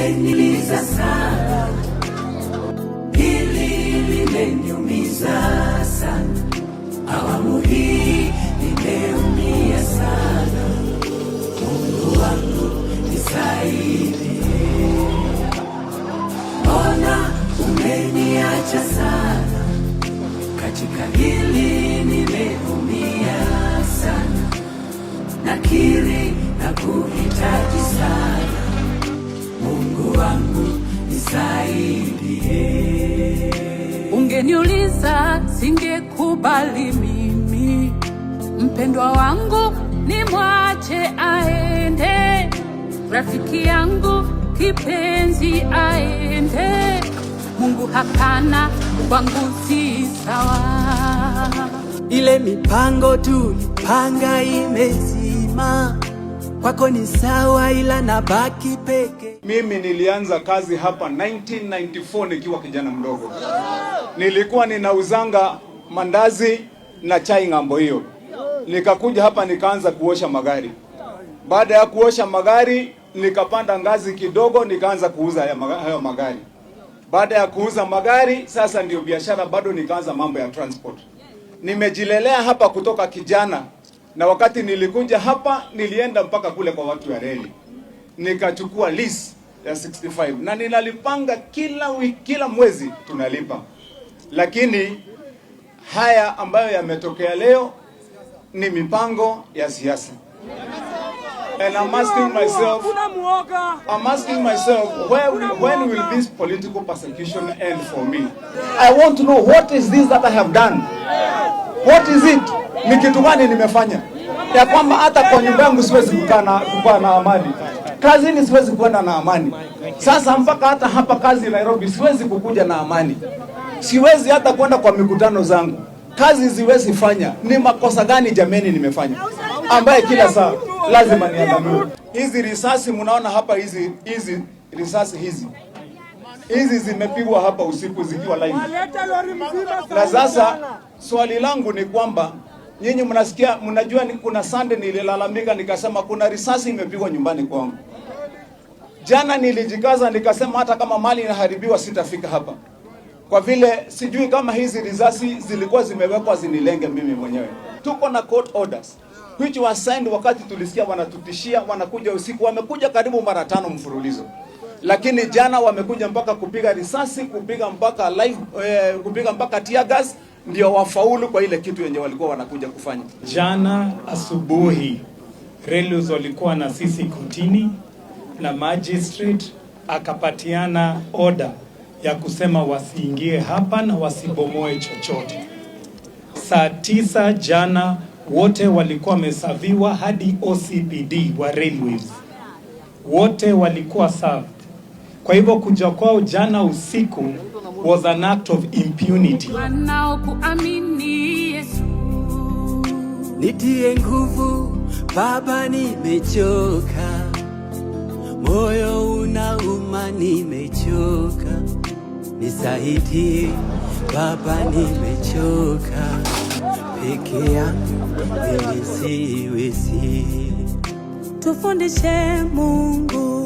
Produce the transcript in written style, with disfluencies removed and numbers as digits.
limeniliza sana, hili limeniumiza sana, awamu hii nimeumia sana. Mungu wangu nisaidie, mbona umeniacha sana, katika hili nimeumia sana, nakiri na kuhitaji sana. Mungu wangu nisaidie. Ungeniuliza singekubali mimi, mpendwa wangu nimwache aende, rafiki yangu kipenzi aende. Mungu hapana, kwangu si sawa. Ile mipango tulipanga imezima, kwako ni sawa, ila nabaki peke. Mimi nilianza kazi hapa 1994 nikiwa kijana mdogo. Nilikuwa ninauzanga mandazi na chai ng'ambo hiyo. Nikakuja hapa nikaanza kuosha magari. Baada ya kuosha magari nikapanda ngazi kidogo nikaanza kuuza hayo magari. Baada ya kuuza magari sasa ndio biashara, bado nikaanza mambo ya transport. Nimejilelea hapa kutoka kijana, na wakati nilikuja hapa nilienda mpaka kule kwa watu ya reli. Nikachukua lease ya 65 na ninalipanga kila mwezi tunalipa. Lakini haya ambayo yametokea leo ni mipango ya siasa. And I'm asking myself, when will this political persecution end for me? I want to know, what is this that I have done? What is it? Ni kitu gani nimefanya? Ya kwamba hata kwa nyumba yangu siwezi kukaa na amani. Kazini siwezi kwenda na amani. Sasa mpaka hata hapa kazi Nairobi siwezi kukuja na amani. Siwezi hata kwenda kwa mikutano zangu. Kazi siwezi fanya. Ni makosa gani jameni nimefanya, ambaye kila saa lazima niandamwe? Hizi risasi mnaona hapa, hizi risasi hizi zimepigwa hapa usiku zikiwa live. Na sasa swali langu ni kwamba nyinyi mnasikia, mnajua kuna Sunday nililalamika nikasema kuna risasi imepigwa nyumbani kwangu. Jana nilijikaza nikasema hata kama mali inaharibiwa sitafika hapa, kwa vile sijui kama hizi risasi zilikuwa zimewekwa zinilenge mimi mwenyewe. Tuko na court orders which was signed wakati tulisikia wanatutishia wanakuja usiku. Wamekuja karibu mara 5 mfululizo, lakini jana wamekuja mpaka kupiga risasi, kupiga mpaka live, kupiga mpaka tear gas, ndio wafaulu kwa ile kitu yenye walikuwa wanakuja kufanya. Jana asubuhi Relus walikuwa na sisi kotini na magistrate akapatiana order ya kusema wasiingie hapa na wasibomoe chochote. Saa 9 jana wote walikuwa wamesaviwa, hadi OCPD wa Railways wote walikuwa served. Kwa hivyo kuja kwao jana usiku was an act of impunity. Wanaokuamini Yesu, nitie nguvu Baba, nimechoka, moyo unauma, nimechoka, nisaidie Baba, nimechoka, peke yangu mimi siwezi. tufundishe Mungu